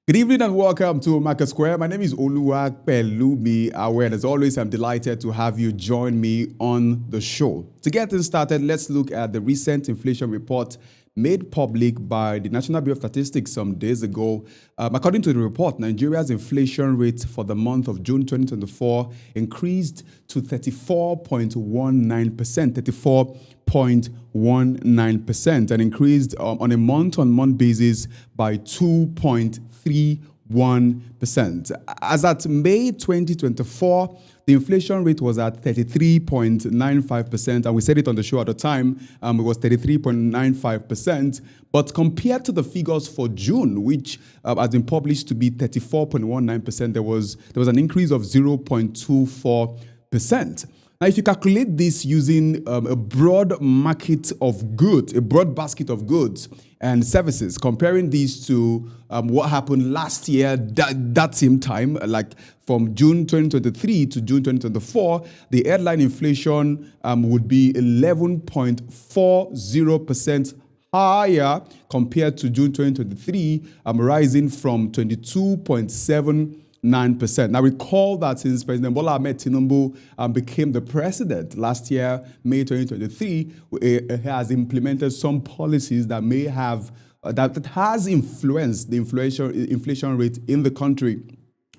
Good evening and welcome to MarketSquare. My name is Oluwapelumi Awe, and as always, I'm delighted to have you join me on the show. To get things started, let's look at the recent inflation report made public by the National Bureau of Statistics some days ago. According to the report, Nigeria's inflation rate for the month of June 2024 increased to 34.19%, 34.19%, and increased on a month-on-month basis by 2.31%. As at May 2024, the inflation rate was at 33.95%, and we said it on the show at the time, it was 33.95%. But compared to the figures for June, which has been published to be 34.19%, there was an increase of 0.24%. Now, if you calculate this using a broad market of goods, a broad basket of goods and services, comparing these to what happened last year, that same time, like from June 2023 to June 2024, the headline inflation would be 11.40% higher compared to June 2023, rising from 22.79%. Now, recall that since President Bola Ahmed Tinubu became the president last year, May 2023, he has implemented some policies that may have, that has influenced the inflation rate in the country.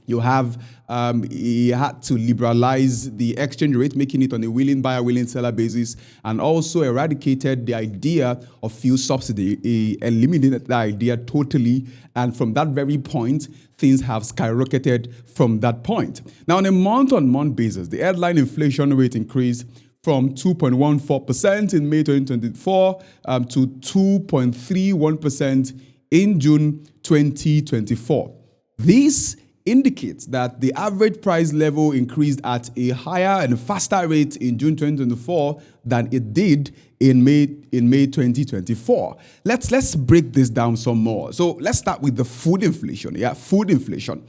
You have, he had to liberalize the exchange rate, making it on a willing buyer, willing seller basis, and also eradicated the idea of fuel subsidy. He eliminated that idea totally, and from that very point, things have skyrocketed from that point. Now, on a month-on-month basis, the headline inflation rate increased from 2.14% in May 2024 to 2.31% in June 2024. This indicates that the average price level increased at a higher and faster rate in June 2024 than it did in May 2024. Let's break this down some more. So let's start with the food inflation. Food inflation.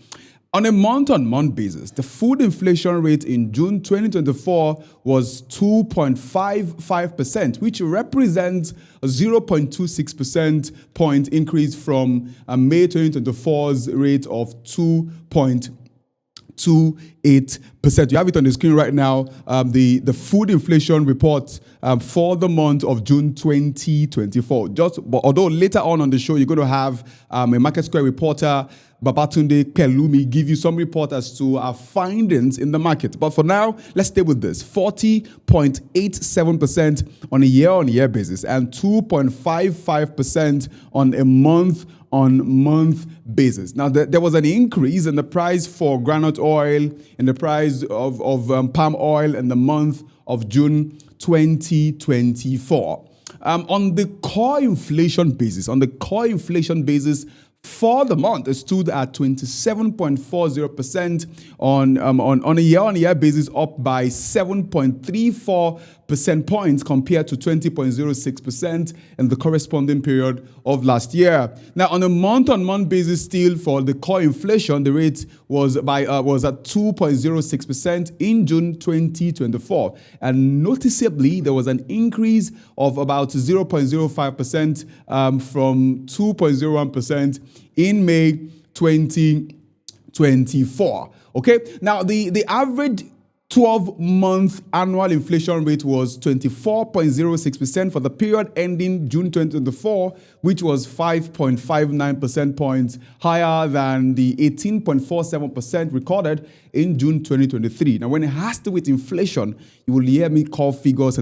On a month-on-month basis, the food inflation rate in June 2024 was 2.55%, which represents a 0.26% point increase from May 2024's rate of 2.28%. You have it on the screen right now, the food inflation report for the month of June 2024. Although later on the show, you're going to have a MarketSquare reporter, Babatunde Pelumi, give you some report as to our findings in the market. But for now, let's stay with this. 40.87% on a year-on-year basis and 2.55% on a month-on-month basis. Now, there was an increase in the price for groundnut oil, in the price of palm oil in the month of June 2024. On the core inflation basis, for the month, it stood at 27.40% on a year-on-year basis, up by 7.34 percent points compared to 20.06% in the corresponding period of last year. Now, on a month-on-month basis, still for the core inflation, the rate was at 2.06% in June 2024, and noticeably there was an increase of about 0.05% from 2.01% in May 2024. Okay, now the average 12-month annual inflation rate was 24.06% for the period ending June 2024, which was 5.59 percent points higher than the 18.47% recorded in June 2023. Now, when it has to do with inflation, you will hear me call figures,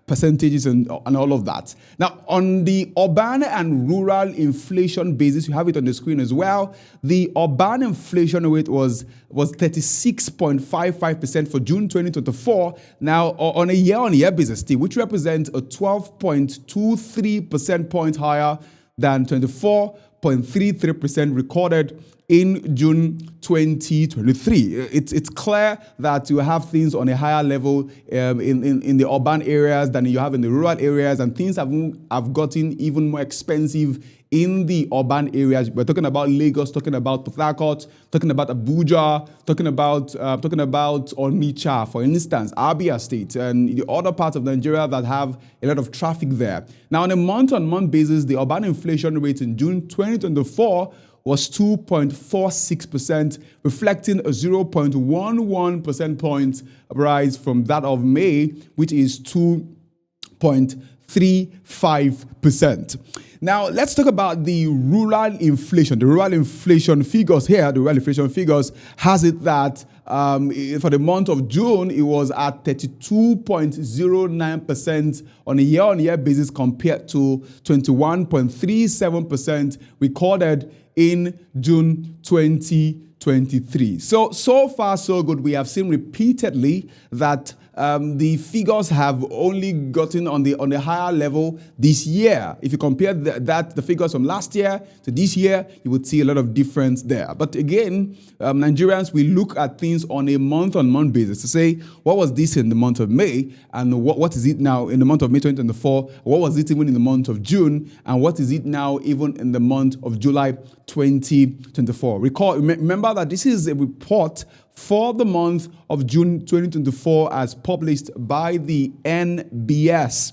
percentages and all of that. Now, on the urban and rural inflation basis, you have it on the screen as well. The urban inflation rate was 36.55% for June 2024. Now, on a year-on-year basis, still, which represents a 12.23 percent point higher than 24.33% recorded in June 2023. It's clear that you have things on a higher level in the urban areas than you have in the rural areas, and things have gotten even more expensive in the urban areas. We're talking about Lagos, talking about Port Harcourt, talking about Abuja, talking about Onitsha, for instance, Abia State, and the other parts of Nigeria that have a lot of traffic there. Now, on a month-on-month basis, the urban inflation rate in June 2024 was 2.46%, reflecting a 0.11 percent point rise from that of May, which is 2.35%. Now, let's talk about the rural inflation. The rural inflation figures here, the rural inflation figures has it that for the month of June, it was at 32.09% on a year-on-year basis compared to 21.37% recorded in June 2023. So far, so good. We have seen repeatedly that the figures have only gotten on the higher level this year. If you compare the figures from last year to this year, you would see a lot of difference there. But again, Nigerians, we look at things on a month-on-month basis to say, what was this in the month of May, and what is it now in the month of May 2024? What was it even in the month of June, and what is it now even in the month of July 2024? Remember that this is a report for the month of June 2024 as published by the NBS.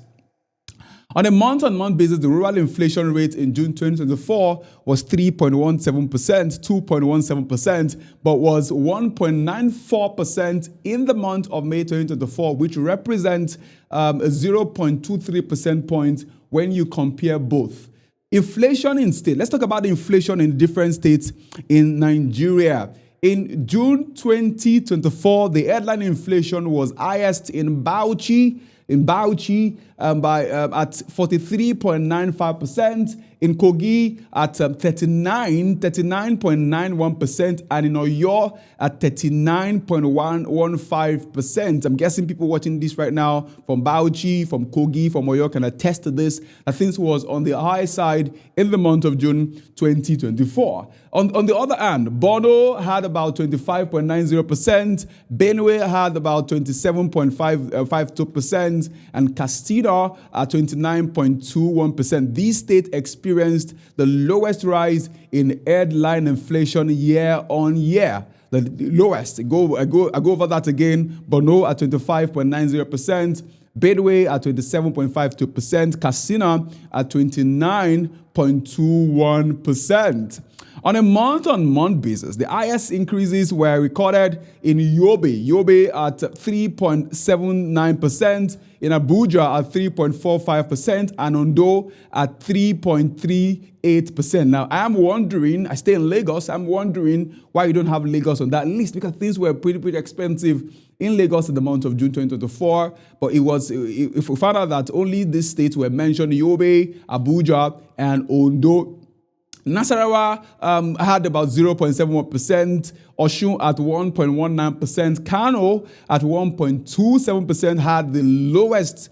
On a month-on-month basis, the rural inflation rate in June 2024 was 3.17%, 2.17%, but was 1.94% in the month of May 2024, which represents a 0.23 percent point when you compare both. Inflation in state. Let's talk about inflation in different states in Nigeria. In June 2024, the headline inflation was highest in Bauchi by at 43.95%, in Kogi at 39.91%, and in Oyo at 39.115%. I'm guessing people watching this right now from Bauchi, from Kogi, from Oyo can attest to this, that things was on the high side in the month of June 2024. On the other hand, Borno had about 25.90%, Benue had about 27.52%, and Castilla at 29.21%. These states experienced the lowest rise in headline inflation year on year. The lowest. I go over that again. Borno at 25.90%, Benue at 27.52%, Katsina at 29.21%. On a month-on-month basis, the highest increases were recorded in Yobe at 3.79%, in Abuja at 3.45%, and Ondo at 3.38%. Now, I stay in Lagos, I'm wondering why you don't have Lagos on that list, because things were pretty expensive in Lagos in the month of June 2024, but if we found out that only these states were mentioned, Yobe, Abuja, and Ondo. Nasarawa had about 0.71%, Osun at 1.19%, Kano at 1.27% had the lowest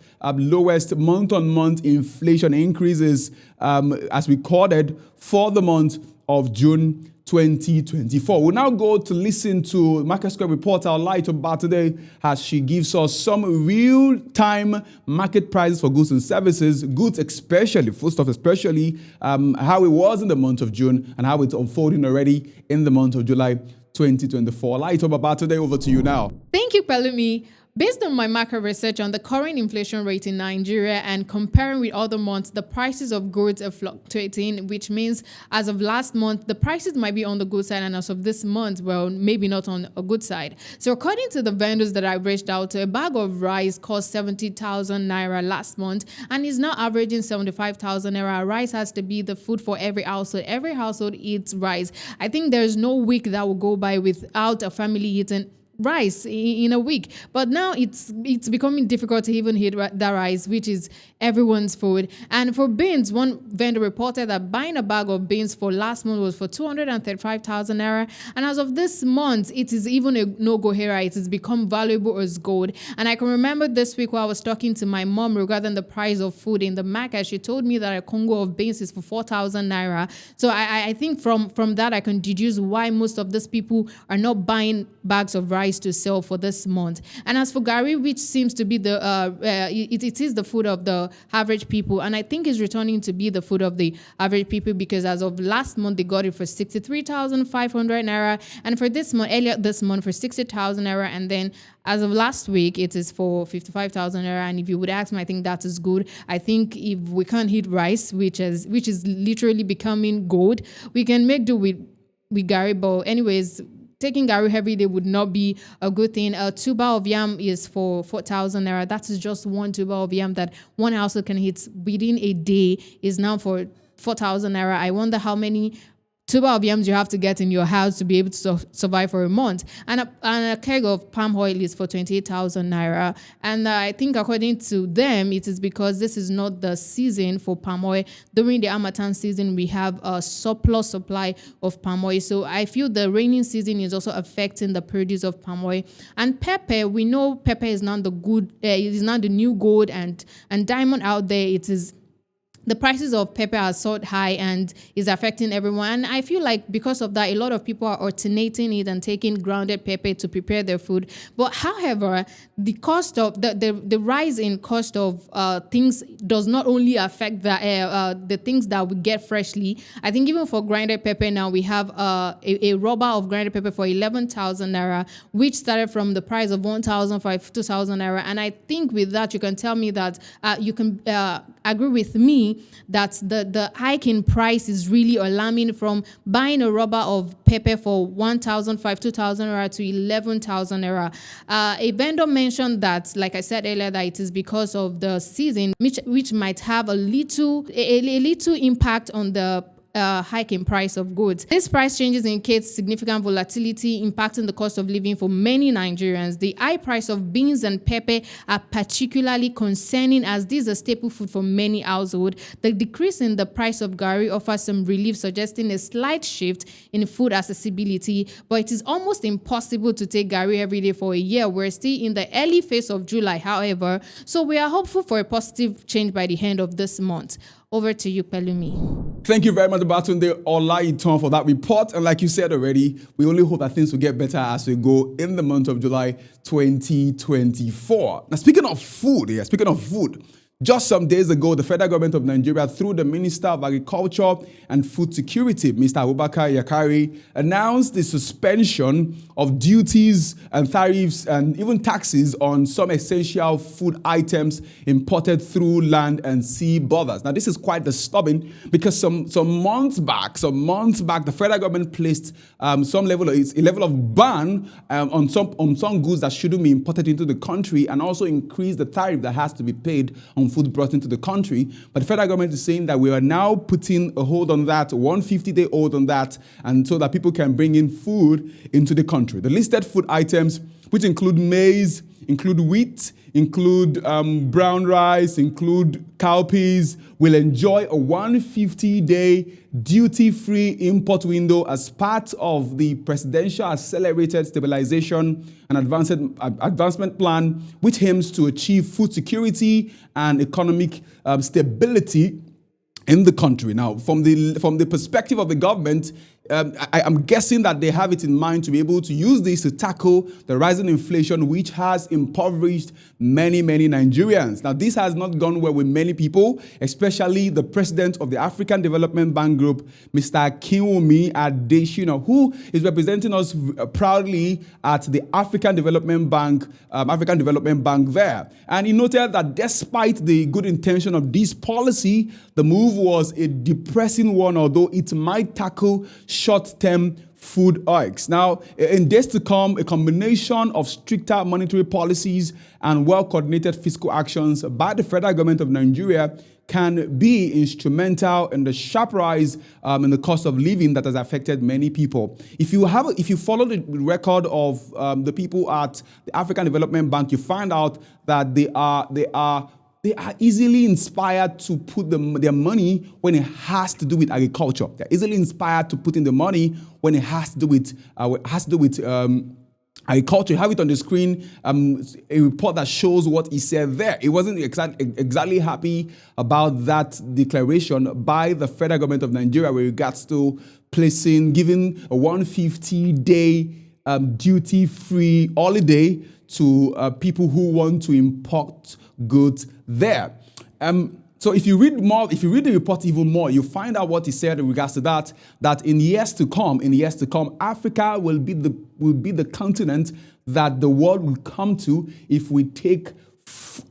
month-on-month inflation increases as recorded for the month of June 2024. We'll now go to listen to MarketSquare reporter Olaito Batide as she gives us some real-time market prices for goods and services, goods especially, foodstuff especially, how it was in the month of June and how it's unfolding already in the month of July 2024. Olaito Batide, over to you now. Thank you, Pelumi. Based on my market research on the current inflation rate in Nigeria and comparing with other months, the prices of goods are fluctuating, which means as of last month, the prices might be on the good side, and as of this month, well, maybe not on a good side. So according to the vendors that I reached out to, a bag of rice cost 70,000 naira last month and is now averaging 75,000 naira. Rice has to be the food for every household. Every household eats rice. I think there's no week that will go by without a family eating rice in a week, but now it's becoming difficult to even hit that rice, which is everyone's food. And for beans, one vendor reported that buying a bag of beans for last month was for 235,000 naira, and as of this month, it is even a no-go here. It has become valuable as gold. And I can remember this week while I was talking to my mom regarding the price of food in the market, she told me that a Congo of beans is for 4,000 naira. So I think from that I can deduce why most of these people are not buying bags of rice price to sell for this month. And as for Gari, which seems to be it is the food of the average people, and I think is returning to be the food of the average people, because as of last month they got it for 63,500 naira, and for this month, earlier this month, for 60,000 naira, and then as of last week it is for 55,000 naira. And if you would ask me, I think that is good. I think if we can't hit rice, which is literally becoming gold, we can make do with Gari. But anyways, taking Gari every day would not be a good thing. A tuber of yam is for 4,000 naira. That is just one tuber of yam that one household can hit within a day, is now for 4,000 naira. I wonder how many tuber of yams you have to get in your house to be able to survive for a month. And a keg of palm oil is for 28,000 naira. And I think according to them, it is because this is not the season for palm oil. During the Harmattan season, we have a surplus supply of palm oil. So I feel the raining season is also affecting the produce of palm oil. And pepper, we know pepper is not the new gold and diamond out there. It is the prices of pepper are so high and is affecting everyone. And I feel like because of that, a lot of people are alternating it and taking grounded pepper to prepare their food. But however, the cost of the rise in cost of things does not only affect the things that we get freshly. I think even for grinded pepper now, we have a rubber of grinded pepper for 11,000 naira, which started from the price of 1,500, 2,000 naira. And I think with that, you can tell me that you can agree with me that the hike in price is really alarming, from buying a rubber of pepper for 1,500, 2,000 naira to 11,000 naira. A vendor mentioned that, like I said earlier, that it is because of the season, which might have a little impact on the hike in price of goods. These price changes indicate significant volatility impacting the cost of living for many Nigerians. The high price of beans and pepper are particularly concerning, as these are staple food for many households. The decrease in the price of Gari offers some relief, suggesting a slight shift in food accessibility, but it is almost impossible to take Gari every day for a year. We're still in the early phase of July, however, so we are hopeful for a positive change by the end of this month. Over to you, Pelumi. Thank you very much, Batunde Olaitan, for that report. And like you said already, we only hope that things will get better as we go in the month of July 2024. Now, speaking of food, just some days ago, the federal government of Nigeria, through the Minister of Agriculture and Food Security, Mr. Abubakar Yakari, announced the suspension of duties and tariffs and even taxes on some essential food items imported through land and sea borders. Now, this is quite disturbing because some months back, the federal government placed a level of ban on some goods that shouldn't be imported into the country, and also increased the tariff that has to be paid on food brought into the country. But the federal government is saying that we are now putting a hold on that, 150-day hold on that, and so that people can bring in food into the country. The listed food items, which include maize, include wheat, include brown rice, include cowpeas, will enjoy a 150-day duty-free import window as part of the Presidential Accelerated Stabilization and Advancement Plan, which aims to achieve food security and economic stability in the country. Now, from the perspective of the government, I'm guessing that they have it in mind to be able to use this to tackle the rising inflation, which has impoverished many Nigerians. Now, this has not gone well with many people, especially the president of the African Development Bank Group, Mr. Kinwumi Adesina, who is representing us proudly at the African Development Bank there. And he noted that despite the good intention of this policy, the move was a depressing one, although it might tackle short-term food hikes. Now, in days to come, a combination of stricter monetary policies and well-coordinated fiscal actions by the federal government of Nigeria can be instrumental in the sharp rise in the cost of living that has affected many people. If you follow the record of the people at the African Development Bank, you find out that they are easily inspired to put their money when it has to do with agriculture. They're easily inspired to put in the money when it has to do with agriculture. You have it on the screen, a report that shows what he said there. He wasn't exactly happy about that declaration by the federal government of Nigeria with regards to giving a 150-day duty-free holiday to people who want to import goods there. So if you read the report even more, you find out what he said in regards to that in years to come, Africa will be the continent that the world will come to if we take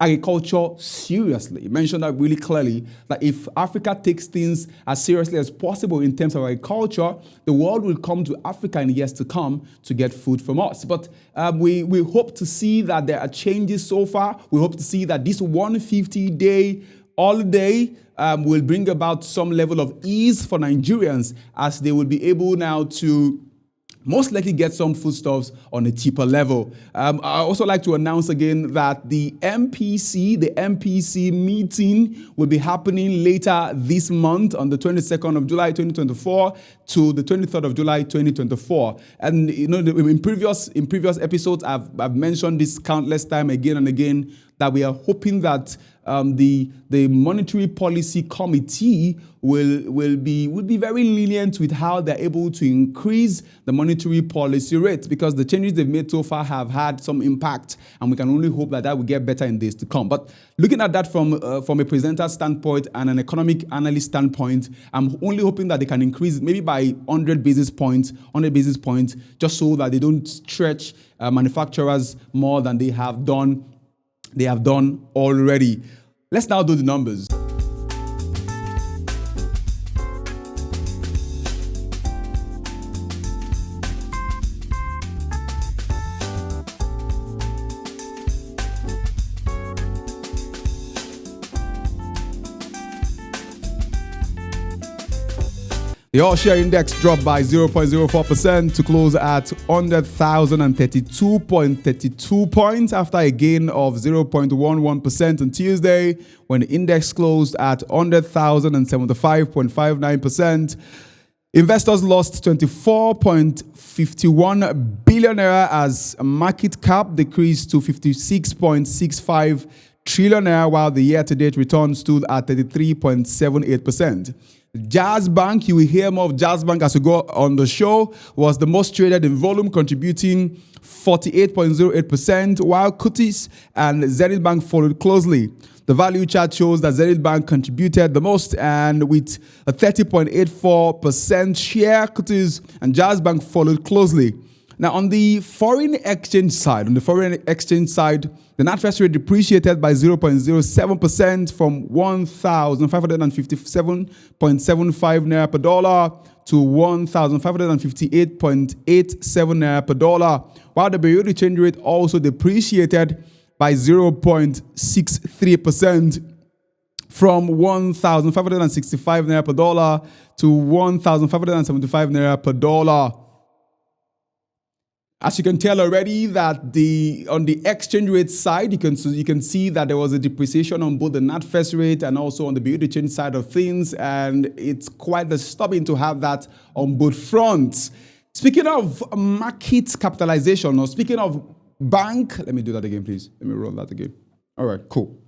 agriculture seriously. He mentioned that really clearly, that if Africa takes things as seriously as possible in terms of agriculture, the world will come to Africa in years to come to get food from us. But we hope to see that there are changes so far. We hope to see that this 150-day holiday will bring about some level of ease for Nigerians, as they will be able now to most likely get some foodstuffs on a cheaper level. I also like to announce again that the MPC meeting will be happening later this month on the 22nd of July 2024 to the 23rd of July 2024. And in previous episodes, I've mentioned this countless time again and again, that we are hoping that the Monetary Policy Committee will be very lenient with how they're able to increase the monetary policy rate, because the changes they've made so far have had some impact, and we can only hope that will get better in days to come. But looking at that from a presenter standpoint and an economic analyst standpoint, I'm only hoping that they can increase maybe by 100 basis points, just so that they don't stretch manufacturers more than they have done already. Let's now do the numbers. The all-share index dropped by 0.04% to close at 100,032.32 points after a gain of 0.11% on Tuesday, when the index closed at 100,075.59%. Investors lost 24.51 billion naira as market cap decreased to 56.65 trillion naira, while the year-to-date return stood at 33.78%. Jaiz Bank, you will hear more of Jaiz Bank as we go on the show, was the most traded in volume, contributing 48.08%, while Kutis and Zenith Bank followed closely. The value chart shows that Zenith Bank contributed the most, and with a 30.84% share, Kutis and Jaiz Bank followed closely. Now, on the foreign exchange side, the NatFest rate depreciated by 0.07% from 1,557.75 naira per dollar to 1,558.87 naira per dollar, while the Bureau de change rate also depreciated by 0.63% from 1,565 naira per dollar to 1,575 naira per dollar. As you can tell already, that on the exchange rate side, you can see that there was a depreciation on both the NatFest rate and also on the Bureau de change side of things, and it's quite disturbing to have that on both fronts. Speaking of market capitalization, or speaking of bank, let me do that again, please. Let me roll that again. All right, cool.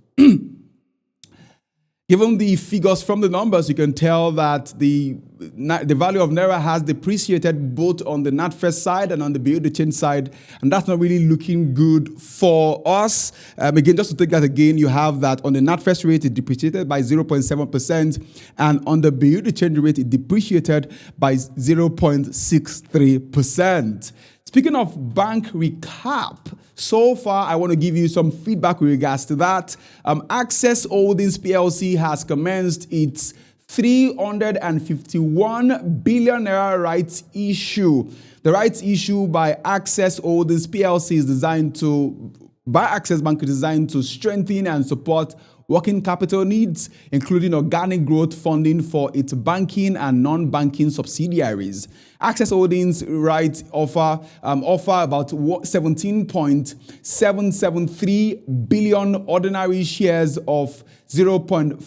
Given the figures from the numbers, you can tell that the value of Naira has depreciated both on the NatFest side and on the Bureau de change side, and that's not really looking good for us. Again, just to take that again, you have that on the NatFest rate, it depreciated by 0.7%, and on the Bureau de change rate, it depreciated by 0.63%. Speaking of bank recap, so far I want to give you some feedback with regards to that. Access Holdings PLC has commenced its 351 billion naira rights issue. The rights issue by Access Holdings PLC is Access Bank is designed to strengthen and support working capital needs, including organic growth funding for its banking and non-banking subsidiaries. Access Holdings rights offer about 17.773 billion ordinary shares of 0.50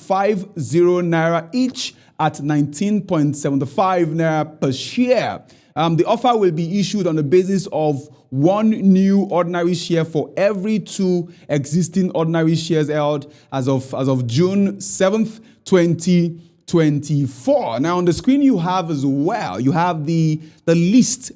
naira each at 19.75 naira per share. The offer will be issued on the basis of one new ordinary share for every two existing ordinary shares held as of June 7th, 2024. Now on the screen you have as well, you have the list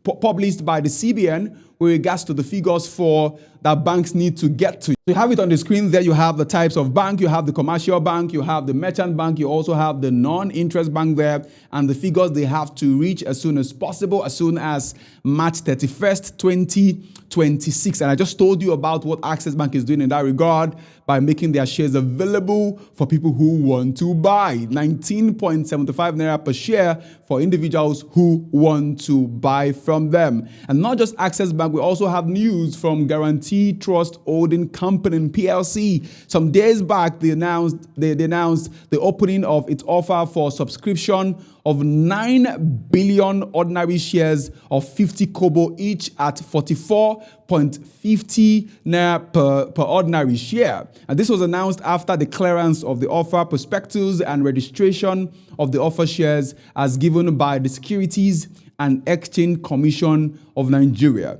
published by the CBN with regards to the figures for that banks need to get to. You have it on the screen there. You have the types of bank, you have the commercial bank, you have the merchant bank, you also have the non-interest bank there, and the figures they have to reach as soon as possible, as soon as March 31st, 2026. And I just told you about what Access Bank is doing in that regard by making their shares available for people who want to buy. 19.75 naira per share for individuals who want to buy from them. And not just Access Bank, we also have news from Guarantee Trust Holding Company PLC. Some days back, they announced the opening of its offer for subscription of 9 billion ordinary shares of 50 kobo each at 44.50 naira per ordinary share. And this was announced after the clearance of the offer prospectus and registration of the offer shares as given by the Securities and Exchange Commission of Nigeria.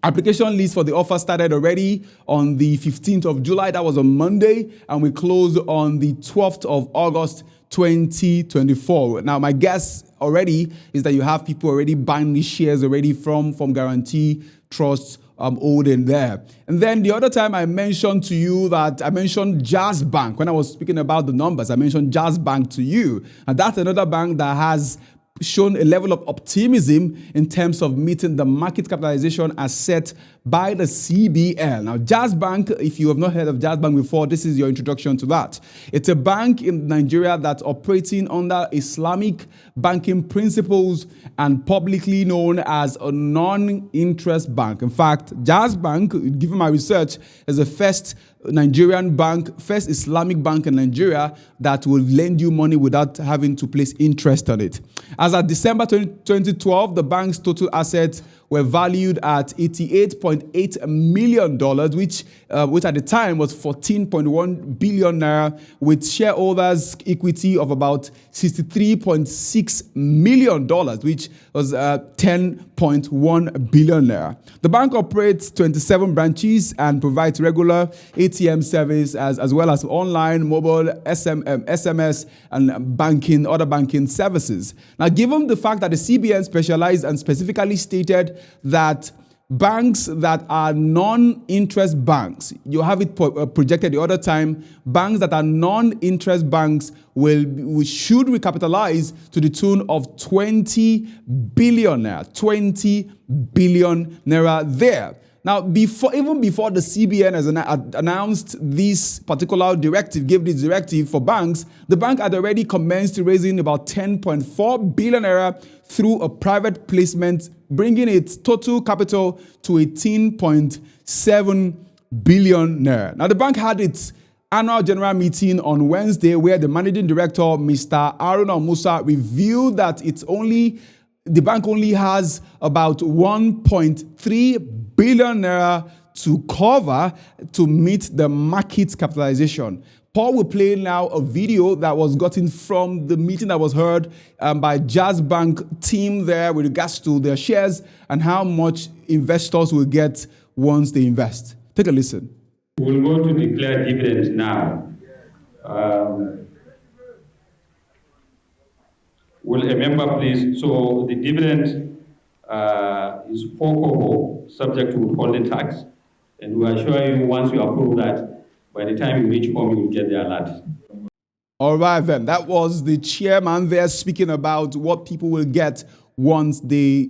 Application list for the offer started already on the 15th of July. That was on Monday, and we closed on the 12th of August 2024. Now, my guess already is that you have people already buying these shares already from Guarantee Trust holding there. And then the other time I mentioned to you that I mentioned Jaiz Bank. When I was speaking about the numbers, I mentioned Jaiz Bank to you. And that's another bank that has shown a level of optimism in terms of meeting the market capitalization as set by the CBN. Now, Jaiz Bank, if you have not heard of Jaiz Bank before, this is your introduction to that. It's a bank in Nigeria that's operating under Islamic banking principles and publicly known as a non-interest bank. In fact, Jaiz Bank, given my research, is the first Nigerian bank, first Islamic bank in Nigeria that will lend you money without having to place interest on it. As of December 2012, the bank's total assets were valued at $88.8 million, which at the time was 14.1 billion naira, with shareholders' equity of about $63.6 million, which was 10.1 billion naira. The bank operates 27 branches and provides regular ATM service as well as online, mobile, SMS, and banking, other banking services. Now, given the fact that the CBN specialized and specifically stated that banks that are non-interest banks, you have it projected the other time, banks that are non-interest banks should recapitalize to the tune of 20 billion naira there. Now, even before the CBN has announced this particular directive, gave this directive for banks, the bank had already commenced raising about 10.4 billion naira through a private placement, bringing its total capital to 18.7 billion naira. Now, the bank had its annual general meeting on Wednesday, where the managing director, Mr. Haruna Musa, revealed that the bank only has about 1.3 billion naira to cover to meet the market capitalization. Paul will play now a video that was gotten from the meeting that was heard by Jaiz Bank team there with regards to their shares and how much investors will get once they invest. Take a listen. We'll go to declare dividends now. Will a member please? So the dividend is 4 kobo, subject to withholding tax, and we assure you once you approve that, by the time you reach home, you will get the alert. All right, then. That was the chairman there speaking about what people will get once they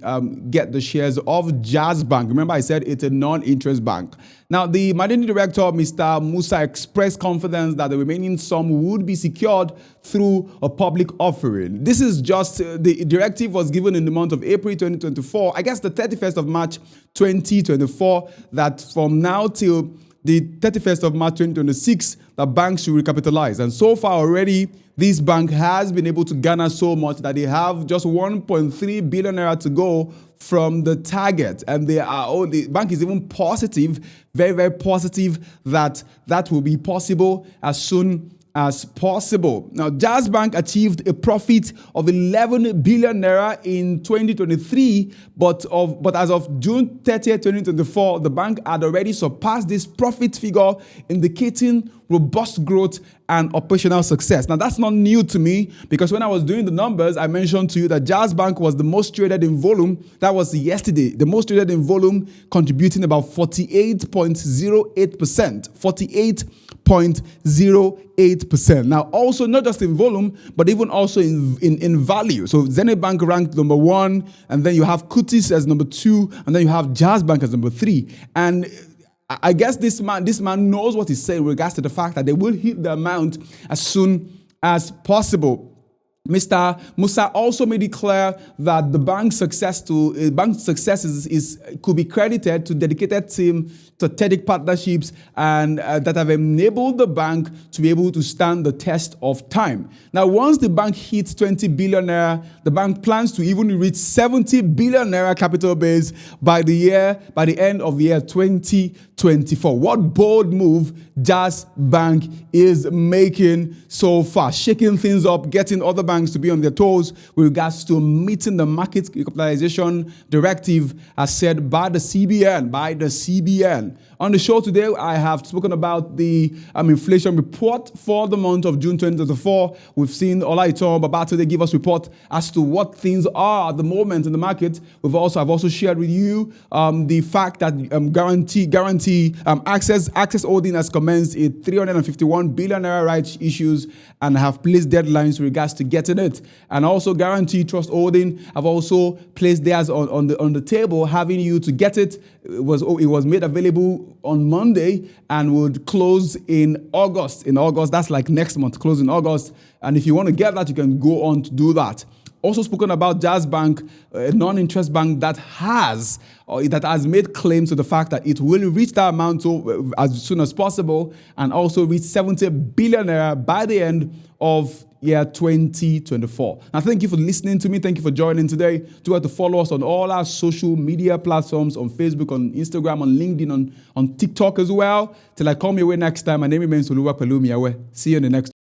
get the shares of Jaiz Bank. Remember, I said it's a non-interest bank. Now, the managing director, Mr. Musa, expressed confidence that the remaining sum would be secured through a public offering. This is just, the directive was given in the month of April 2024, I guess the 31st of March 2024, that from now till the 31st of March 2026, the banks should recapitalize. And so far already, this bank has been able to garner so much that they have just 1.3 billion naira to go from the target. And the bank is even positive, very, very positive, that will be possible as soon as possible. Now, Jaiz Bank achieved a profit of 11 billion naira in 2023, but as of June 30th, 2024, the bank had already surpassed this profit figure, indicating robust growth, and operational success. Now, that's not new to me because when I was doing the numbers, I mentioned to you that Jaiz Bank was the most traded in volume. That was yesterday. The most traded in volume, contributing about 48.08%. 48.08%. Now, also not just in volume, but even also in value. So Zenith Bank ranked number 1, and then you have Kutis as number 2, and then you have Jaiz Bank as number 3. And I guess this man knows what he's saying in regards to the fact that they will hit the amount as soon as possible. Mr. Musa also made it clear that the bank's success could be credited to dedicated team, strategic partnerships, and that have enabled the bank to be able to stand the test of time. Now, once the bank hits 20 billion naira, the bank plans to even reach 70 billion naira capital base by the end of the year 2024. What bold move Jaiz Bank is making so far, shaking things up, getting other banks to be on their toes with regards to meeting the market recapitalization directive as said by the CBN. On the show today, I have spoken about the inflation report for the month of June 2024. We've seen Olaiton Babatode give us report as to what things are at the moment in the market. I've also shared with you the fact that Access Holding has commenced a 351 billion naira rights issues and have placed deadlines with regards to getting it. And also Guarantee Trust Holding have also placed theirs on the table, having you to get it. It was made available on Monday and would close in August. In August, that's like next month, close in August. And if you want to get that, you can go on to do that. Also spoken about Jaiz Bank, a non-interest bank that has made claims to the fact that it will reach that amount as soon as possible and also reach 70 billion naira by the end of year 2024. Now, thank you for listening to me. Thank you for joining today. Do have to follow us on all our social media platforms, on Facebook, on Instagram, on LinkedIn, on TikTok as well. Till I come your way next time, my name remains Oluwa Pelumi. See you in the next